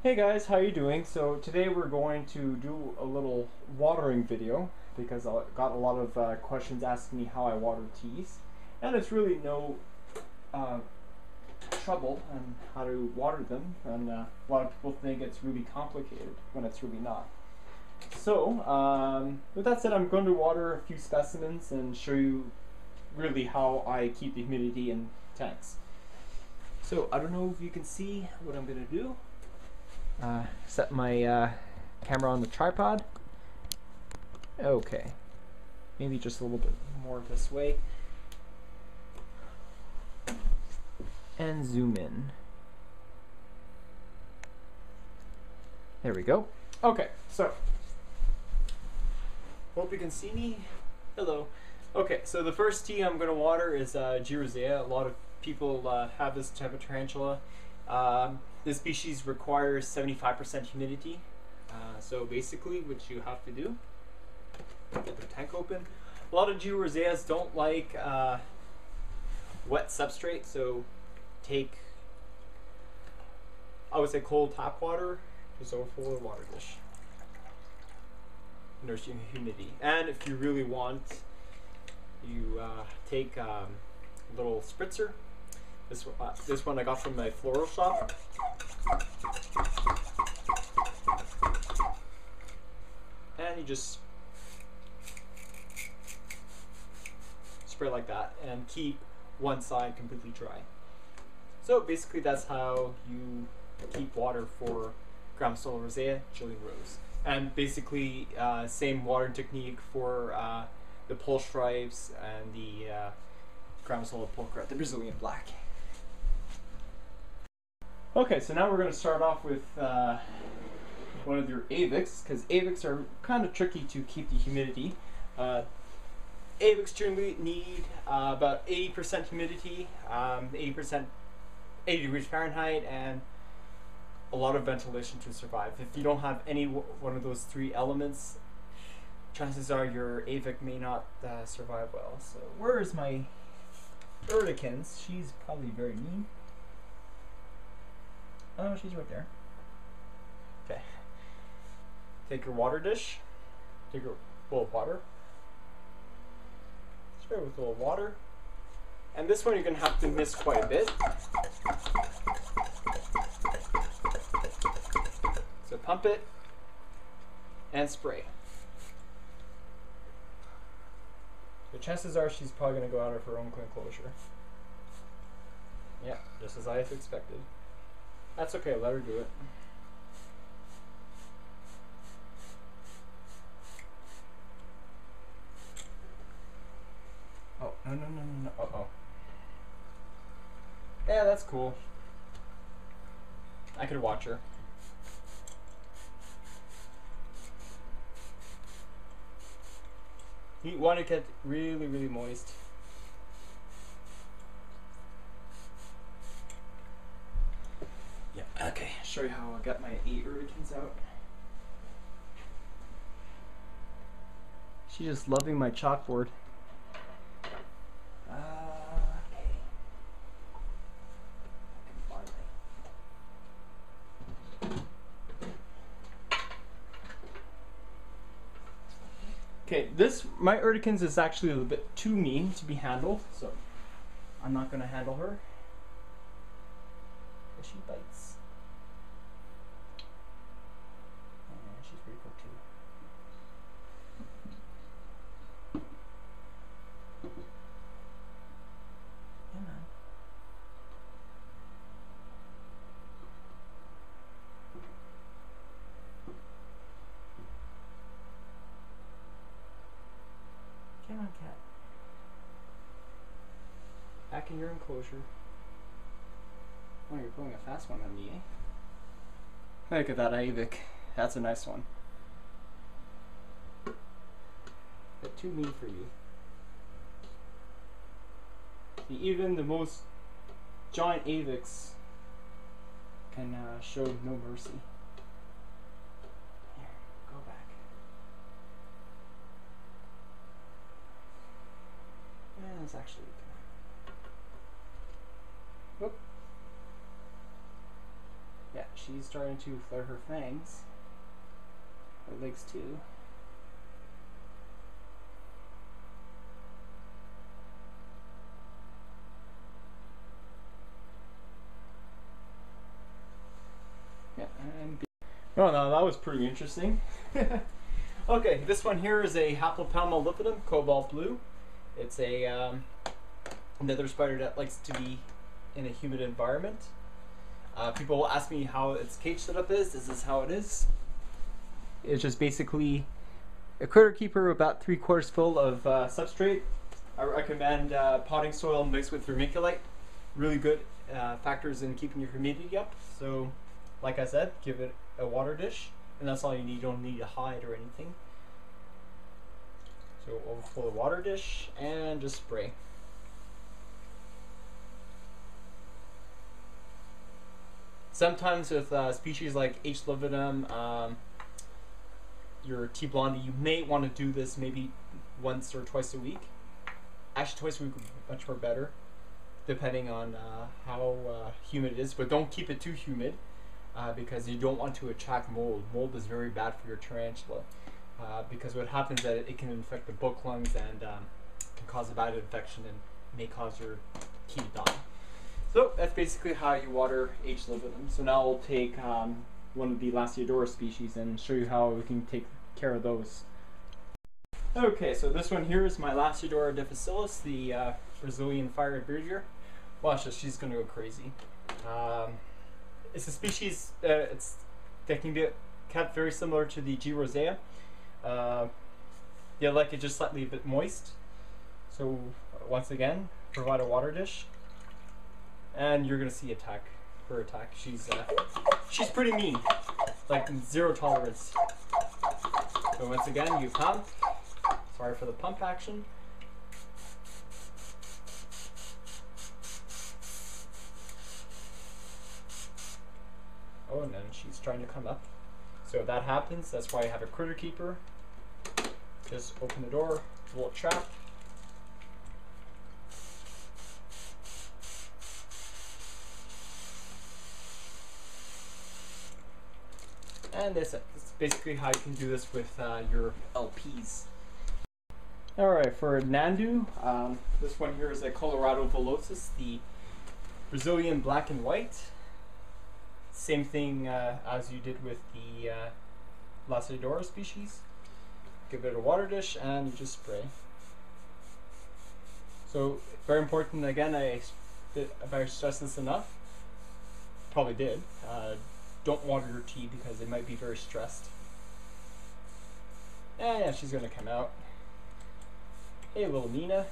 Hey guys, how you doing? So today we're going to do a little watering video because I got a lot of questions asking me how I water teas, and it's really no uh, trouble on how to water them, and a lot of people think it's really complicated when it's really not. So with that said, I'm going to water a few specimens and show you really how I keep the humidity in tanks. So I don't know if you can see what I'm going to do. Set my camera on the tripod. Okay, maybe just a little bit more this way. And zoom in. There we go. Okay, so hope you can see me. Hello. Okay, so the first tea I'm going to water is g.rosea. A lot of people have this type of tarantula. This species requires 75% humidity. So basically what you have to do, get the tank open. A lot of g.roseas don't like wet substrate, so take, I would say, cold tap water, just overflow the water dish. Nurse your humidity. And if you really want, you take a little spritzer. This one I got from my floral shop. And you just spray like that and keep one side completely dry. So basically that's how you keep water for g.rosea, Chilean rose. And basically same watering technique for the pole stripes and the g.rosea pulchra, the Brazilian black. Okay, so now we're going to start off with one of your avics, because avics are kind of tricky to keep the humidity. Avics generally need about 80% humidity, 80 degrees Fahrenheit, and a lot of ventilation to survive. If you don't have any one of those three elements, chances are your avic may not survive well. So where is my urticans? She's probably very mean. Oh, she's right there. Okay. Take your water dish. Take your bowl of water. Spray with a little water. And this one you're going to have to mist quite a bit. So pump it and spray. The chances are she's probably going to go out of her own enclosure. Yeah, just as I have expected. That's okay, let her do it. Oh, no. Uh-oh. Yeah, that's cool. I could watch her. You want to get really, really moist. Yeah, okay. Show you how I got my 8 urticans out. She's just loving my chalkboard. Okay. Okay, my urticans is actually a little bit too mean to be handled, so I'm not going to handle her. She bites. And she's pretty cool too. Come on. Come on, cat. Back in your enclosure. Oh, you're pulling a fast one on me, eh? Look at that avic. That's a nice one. But too mean for you. See, even the most giant avics can show no mercy. Here, go back. Yeah, it's actually... Whoop. Yeah, she's starting to flare her fangs. Her legs too. Yeah, and oh no, that was pretty interesting. Okay, this one here is a h.lividum cobalt blue. It's a nether spider that likes to be in a humid environment. People will ask me how its cage setup is. This is how it is. It's just basically a critter keeper about 3/4 full of substrate. I recommend potting soil mixed with vermiculite. Really good factors in keeping your humidity up. So, like I said, give it a water dish, and that's all you need. You don't need a hide or anything. So overflow the water dish and just spray. Sometimes with species like h.lividum, your T. blondie, you may want to do this maybe once or twice a week. Actually, twice a week would be much more better, depending on how humid it is. But don't keep it too humid, because you don't want to attract mold. Mold is very bad for your tarantula, because what happens is that it can infect the book lungs and can cause a bad infection and may cause your key to die. So that's basically how you water h.lividum. So now we'll take one of the Lasiodora species and show you how we can take care of those. Okay, so this one here is my Lasiodora difficilis, the Brazilian fire beardier. Watch this, she's gonna go crazy. It's a species that can be kept very similar to the g.rosea. They like it just slightly a bit moist. So once again, provide a water dish. And you're gonna see her attack. She's pretty mean, like zero tolerance. So once again, you pump. Sorry for the pump action. Oh, and then she's trying to come up. So if that happens, that's why I have a critter keeper. Just open the door, little trap. And that's basically how you can do this with your LPs. Alright, for Nandu, this one here is a Colorado velocis, the Brazilian black and white. Same thing as you did with the Lasiodora species. Give it a water dish and you just spray. So, very important, again, if I stress this enough, probably did. Don't water your tea because it might be very stressed. And yeah, she's gonna come out. Hey, little Nina.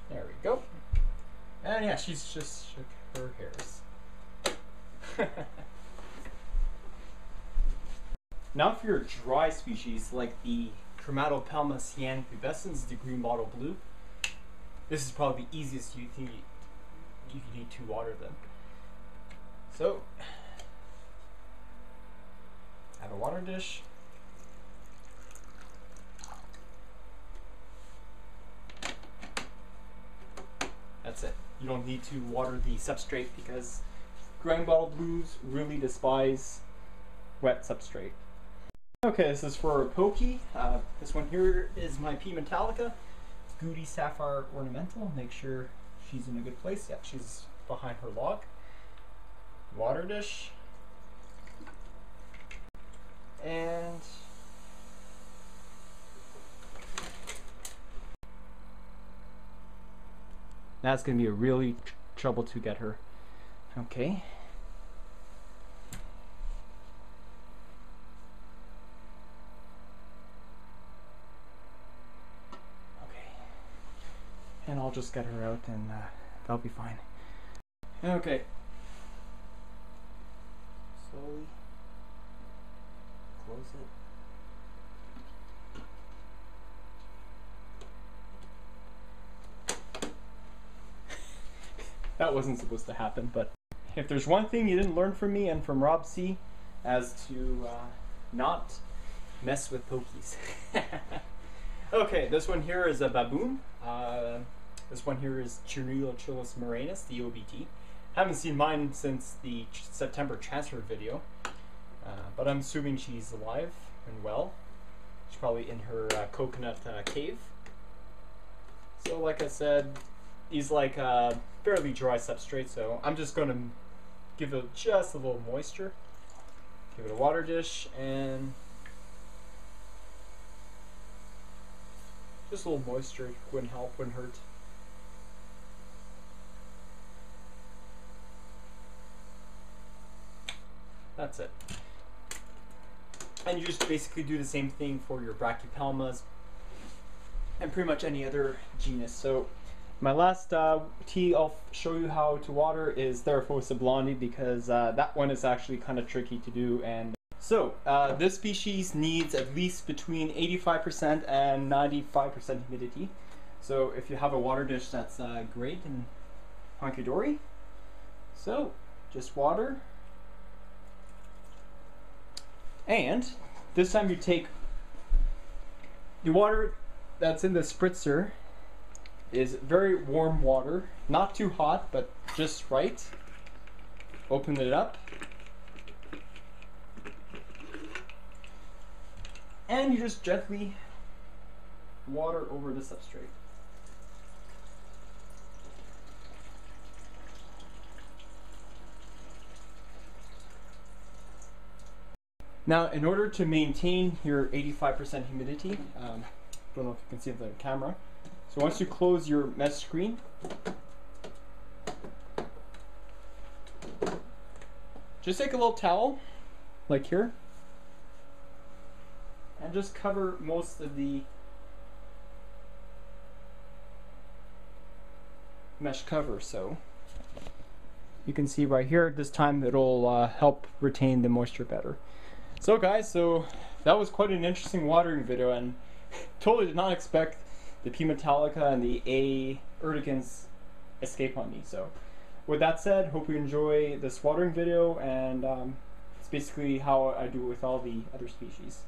There we go. And yeah, she's just shook her hairs. Now for your dry species, like the Chromatopelma cyan pubescens, the green bottle blue. This is probably the easiest you think if you need to water them. So, have a water dish. That's it. You don't need to water the substrate because green bottle blues really despise wet substrate. Okay, this is for a pokey. This one here is my P. metallica, Goody Sapphire Ornamental. Make sure she's in a good place. Yeah, she's behind her log. Water dish. And that's going to be a really trouble to get her. Okay. And I'll just get her out and that'll be fine. Okay. Slowly close it. That wasn't supposed to happen, but if there's one thing you didn't learn from me and from Rob C, as to not mess with pokies. Okay, this one here is a baboon. This one here is Chirillochilus moranus, the OBT. Haven't seen mine since the September transfer video, but I'm assuming she's alive and well. She's probably in her coconut cave. So like I said, these like fairly dry substrate, so I'm just going to give it just a little moisture. Give it a water dish and just a little moisture wouldn't help, wouldn't hurt. That's it. And you just basically do the same thing for your Brachypelmas and pretty much any other genus. So my last tea I'll show you how to water is Theraphosa blondi, because that one is actually kind of tricky to do. And so this species needs at least between 85% and 95% humidity. So if you have a water dish, that's great and hunky-dory. So just water. And this time you take the water that's in the spritzer is very warm water, not too hot, but just right. Open it up. And you just gently water over the substrate. Now, in order to maintain your 85% humidity, don't know if you can see the camera. So once you close your mesh screen, just take a little towel, like here, and just cover most of the mesh cover. So you can see right here, this time it'll help retain the moisture better. So guys, so that was quite an interesting watering video, and totally did not expect the P. metallica and the A. urticans escape on me. So with that said, hope you enjoy this watering video, and it's basically how I do it with all the other species.